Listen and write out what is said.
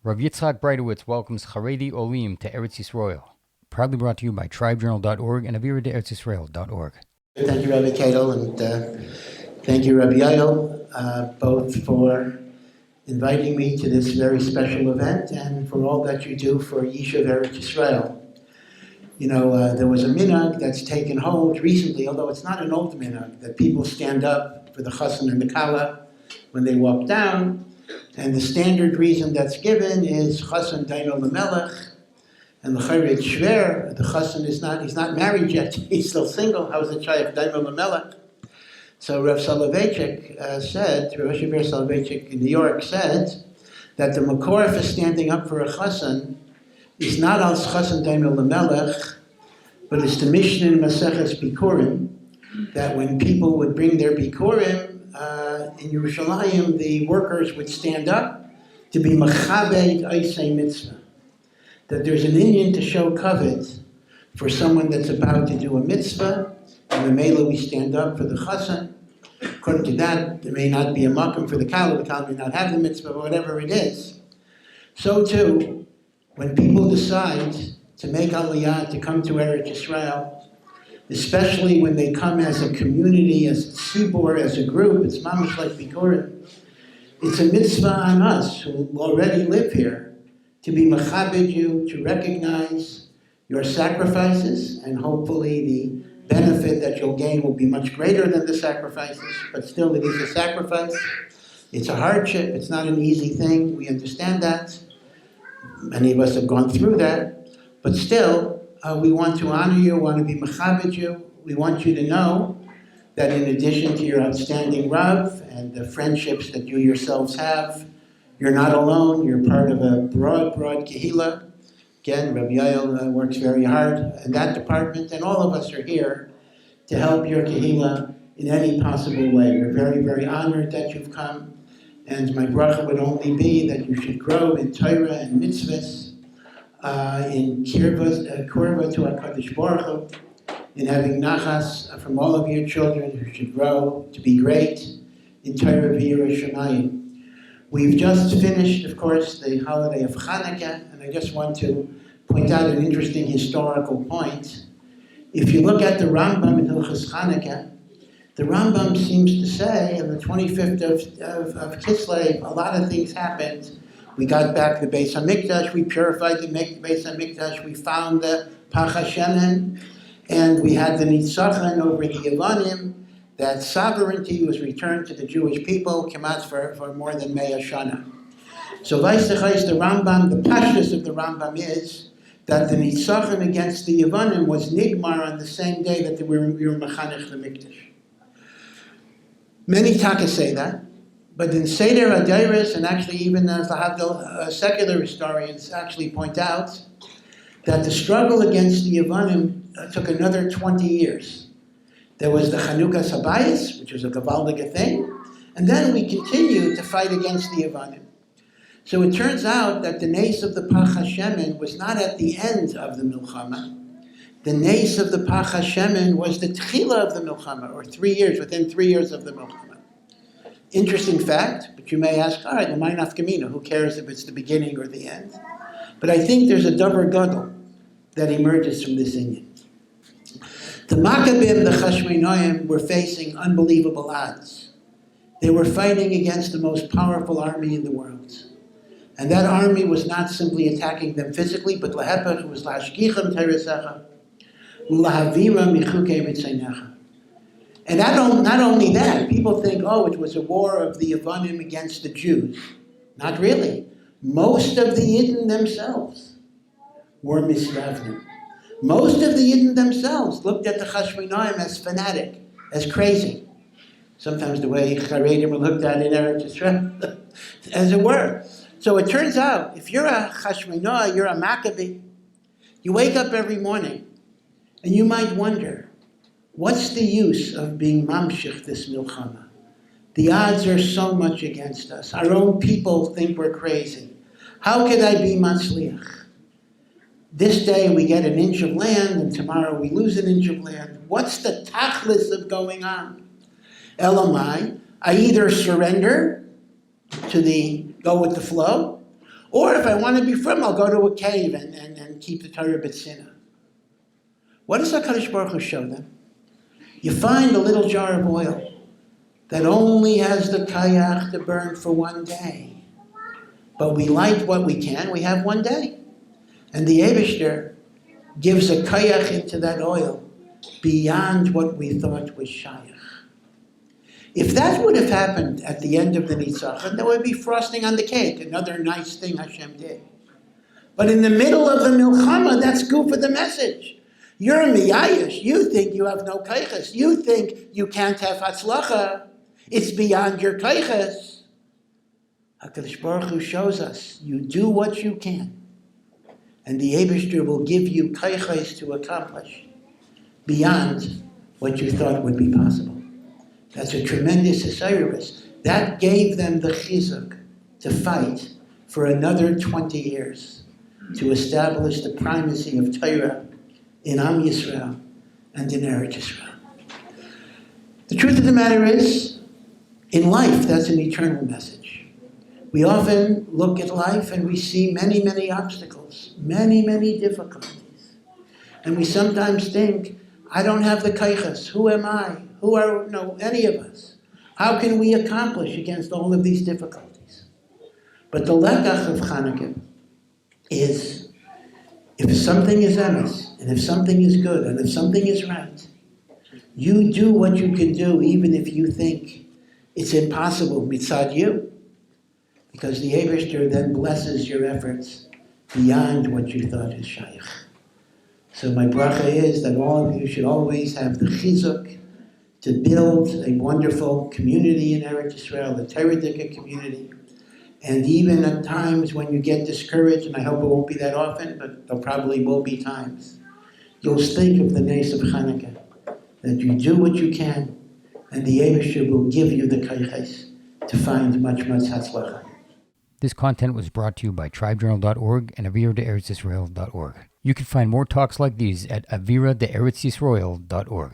Rav Yitzchak Breitowitz welcomes Chareidi Olim to Eretz Yisroel. Proudly brought to you by tribejournal.org and aviradeeretzisrael.org. Thank you, Rabbi Kedel, and thank you, Rabbi Yael, both for inviting me to this very special event and for all that you do for Yishuv Eretz Yisrael. You know, there was a minhag that's taken hold recently, although it's not an old minhag, that people stand up for the Chazon and the Kala when they walk down, and the standard reason that's given is Chazon daino Elimelech, and the Chareidi shver, the Chazon he's not married yet, he's still single. How is it shaykh daino Elimelech? So Rav Soloveitchik said, Rosh Hashanah Soloveitchik in New York said that the makor for standing up for a Chazon is not al Chazon daino Elimelech, but it's the Mishnah in Maseches Bikurim, that when people would bring their Bikurim in Yerushalayim, the workers would stand up to be machabed eisei mitzvah. That there's an Indian to show kavod for someone that's about to do a mitzvah, and the mela we stand up for the chazon. According to that, there may not be a makom for the kala may not have the mitzvah, but whatever it is. So too, when people decide to make aliyah, to come to Eretz Yisrael, especially when they come as a community, as a tzibur, as a group, it's mamish like bikurim. It's a mitzvah on us who already live here to be machabed you, to recognize your sacrifices, and hopefully the benefit that you'll gain will be much greater than the sacrifices, but still it is a sacrifice. It's a hardship, it's not an easy thing, we understand that. Many of us have gone through that, but still, we want to honor you, want to be machabed you. We want you to know that in addition to your outstanding Rav and the friendships that you yourselves have, you're not alone. You're part of a broad Kehillah. Again, Rabbi Yael works very hard in that department, and all of us are here to help your Kehillah in any possible way. We're very, very honored that you've come, and my bracha would only be that you should grow in Torah and mitzvahs, in kirva to HaKadosh Baruch Hu, in having nachas from all of your children who should grow to be great in Torah v'Yerushalayim. We've just finished, of course, the holiday of Hanukkah, and I just want to point out an interesting historical point. If you look at the Rambam in Hilchos Hanukkah, the Rambam seems to say on the 25th of Kislev, a lot of things happened. We got back the Beis HaMikdash, we purified the Beis HaMikdash, we found the Pach HaShemen, and we had the Nitzachon over the Yevanim. That sovereignty was returned to the Jewish people, Kemat for more than Mea Shana. So Vaisechais, the Rambam, the pashtus of the Rambam is that the Nitzachon against the Yevanim was Nigmar on the same day that we were Mechanech the Mikdash. Many takas say that. But in Seder Adairis, and actually even secular historians actually point out that the struggle against the Yevanim took another 20 years. There was the Chanukah Sabayis, which was a Gavaldiga thing, and then we continued to fight against the Yevanim. So it turns out that the nace of the Pach HaShemen was not at the end of the Milchama. The nace of the Pach HaShemen was the Tchila of the Milchama, or 3 years, within 3 years of the Milchama. Interesting fact, but you may ask, all right, l'may nafkamina, who cares if it's the beginning or the end? But I think there's a davar gadol that emerges from this Indian. The Maccabim, the Chashmonaim, were facing unbelievable odds. They were fighting against the most powerful army in the world. And that army was not simply attacking them physically, but lahepach, it was lahashkichem teresecha, ulahavira michukei ritzanecha. And not only that, people think, oh, it was a war of the Yevanim against the Jews. Not really. Most of the Yidden themselves were mislavnim. Most of the Yidden themselves looked at the Chashmonaim as fanatic, as crazy. Sometimes the way Chareidi were looked at in Eretz Yisrael, as it were. So it turns out, if you're a Chashmonai, you're a Maccabee, you wake up every morning, and you might wonder, what's the use of being mamshich this milchama? The odds are so much against us. Our own people think we're crazy. How could I be matzliach? This day we get an inch of land, and tomorrow we lose an inch of land. What's the tachlis of going on? Elamai, I either surrender to the go with the flow, Or if I want to be firm, I'll go to a cave and keep the Torah B'tzina. What does HaKadosh Baruch Hu show them? You find a little jar of oil that only has the kayach to burn for one day. But we light what we can, we have one day. And the Eibishter gives a kayach into that oil beyond what we thought was shayach. If that would have happened at the end of the Nitzachon, there would be frosting on the cake, another nice thing Hashem did. But in the middle of the Milchama, that's good for the message. You're a miyayish. You think you have no kaychas. You think you can't have hatzlacha. It's beyond your kaychas. HaKadosh Baruch Hu shows us, you do what you can, and the Eibishter will give you kaychas to accomplish beyond what you thought would be possible. That's a tremendous Osiris. That gave them the chizuk to fight for another 20 years to establish the primacy of Torah in Am Yisrael and in Eretz Yisrael. The truth of the matter is, in life, that's an eternal message. We often look at life and we see many, many obstacles, many, many difficulties. And we sometimes think, I don't have the kaychas. Who am I? Who are any of us? How can we accomplish against all of these difficulties? But the lekach of Chanukah is, if something is emes, and if something is good, and if something is right, you do what you can do, even if you think it's impossible mitzad you, because the Eibishter then blesses your efforts beyond what you thought is shaykh. So my bracha is that all of you should always have the chizuk to build a wonderful community in Eretz Yisrael, a Torah community. And even at times when you get discouraged, and I hope it won't be that often, but there probably will be times, you'll think of the nace of Hanukkah, that you do what you can, and the Eibishter will give you the kayches to find much, much hatzlacha. This content was brought to you by tribejournal.org and aviradeeretzisrael.org. You can find more talks like these at aviradeeretzisrael.org.